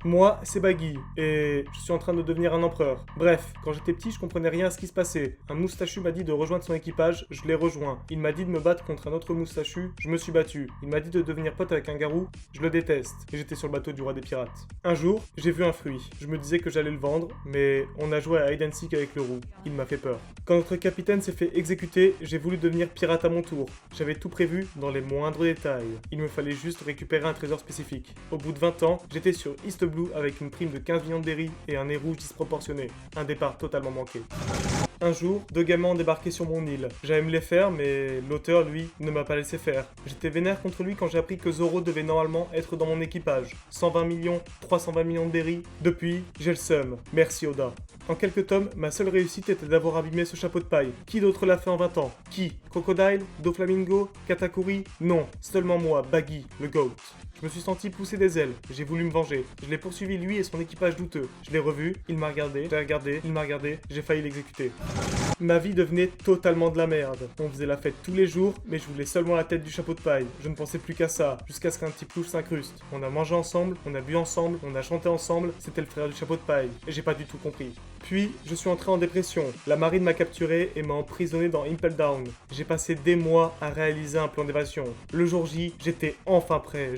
Moi, c'est Baggy, et je suis en train de devenir un empereur. Bref, quand j'étais petit, je comprenais rien à ce qui se passait. Un moustachu m'a dit de rejoindre son équipage, je l'ai rejoint. Il m'a dit de me battre contre un autre moustachu, je me suis battu. Il m'a dit de devenir pote avec un garou, je le déteste. Et j'étais sur le bateau du roi des pirates. Un jour, j'ai vu un fruit. Je me disais que j'allais le vendre, mais on a joué à hide and seek avec le roux. Il m'a fait peur. Quand notre capitaine s'est fait exécuter, j'ai voulu devenir pirate à mon tour. J'avais tout prévu dans les moindres détails. Il me fallait juste récupérer un trésor spécifique. Au bout de 20 ans, j'étais sur East Blue avec une prime de 15 millions de berries et un nez rouge disproportionné. Un départ totalement manqué. Un jour, 2 gamins ont débarqué sur mon île. J'allais me les faire, mais l'auteur, lui, ne m'a pas laissé faire. J'étais vénère contre lui quand j'ai appris que Zoro devait normalement être dans mon équipage. 120 millions, 320 millions de berries. Depuis, j'ai le seum. Merci Oda. En quelques tomes, ma seule réussite était d'avoir abîmé ce chapeau de paille. Qui d'autre l'a fait en 20 ans? Qui? Crocodile? Doflamingo? Katakuri? Non, seulement moi, Baggy, le GOAT. Je me suis senti pousser des ailes, j'ai voulu me venger. Je l'ai poursuivi lui et son équipage douteux. Je l'ai revu, il m'a regardé, j'ai regardé, il m'a regardé, j'ai failli l'exécuter. Ma vie devenait totalement de la merde. On faisait la fête tous les jours, mais je voulais seulement la tête du chapeau de paille. Je ne pensais plus qu'à ça, jusqu'à ce qu'un petit plouche s'incruste. On a mangé ensemble, on a bu ensemble, on a chanté ensemble, c'était le frère du chapeau de paille. Et j'ai pas du tout compris. Puis, je suis entré en dépression. La marine m'a capturé et m'a emprisonné dans Impel Down. J'ai passé des mois à réaliser un plan d'évasion. Le jour J, j'étais enfin prêt.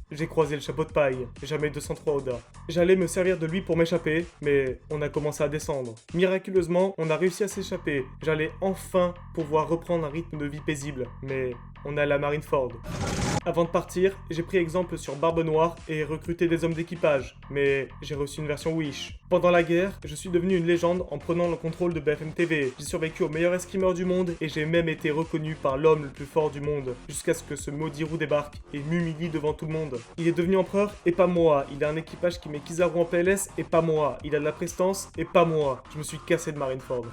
J'ai croisé le chapeau de paille, jamais 203 Oda. J'allais me servir de lui pour m'échapper, mais on a commencé à descendre. Miraculeusement, on a réussi à s'échapper. J'allais enfin pouvoir reprendre un rythme de vie paisible, mais on est à la Marineford. Avant de partir, j'ai pris exemple sur Barbe Noire et recruté des hommes d'équipage, mais j'ai reçu une version Wish. Pendant la guerre, je suis devenu une légende en prenant le contrôle de BFM TV. J'ai survécu au meilleur escrimeur du monde et j'ai même été reconnu par l'homme le plus fort du monde, jusqu'à ce que ce maudit roux débarque et m'humilie devant tout le monde. Il est devenu empereur et pas moi. Il a un équipage qui met Kizaru en PLS et pas moi. Il a de la prestance et pas moi. Je me suis cassé de Marineford.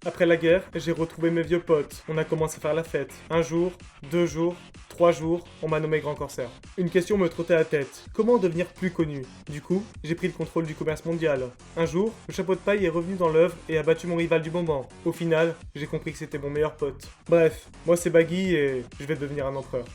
Après la guerre, j'ai retrouvé mes vieux potes. On a commencé à faire la fête. Un jour, 2 jours, 3 jours, on m'a nommé Grand Corsaire. Une question me trottait à la tête. Comment devenir plus connu? Du coup, j'ai pris le contrôle du commerce mondial. Un jour, le chapeau de paille est revenu dans l'œuvre et a battu mon rival du moment. Au final, j'ai compris que c'était mon meilleur pote. Bref, moi c'est Baggy et je vais devenir un empereur.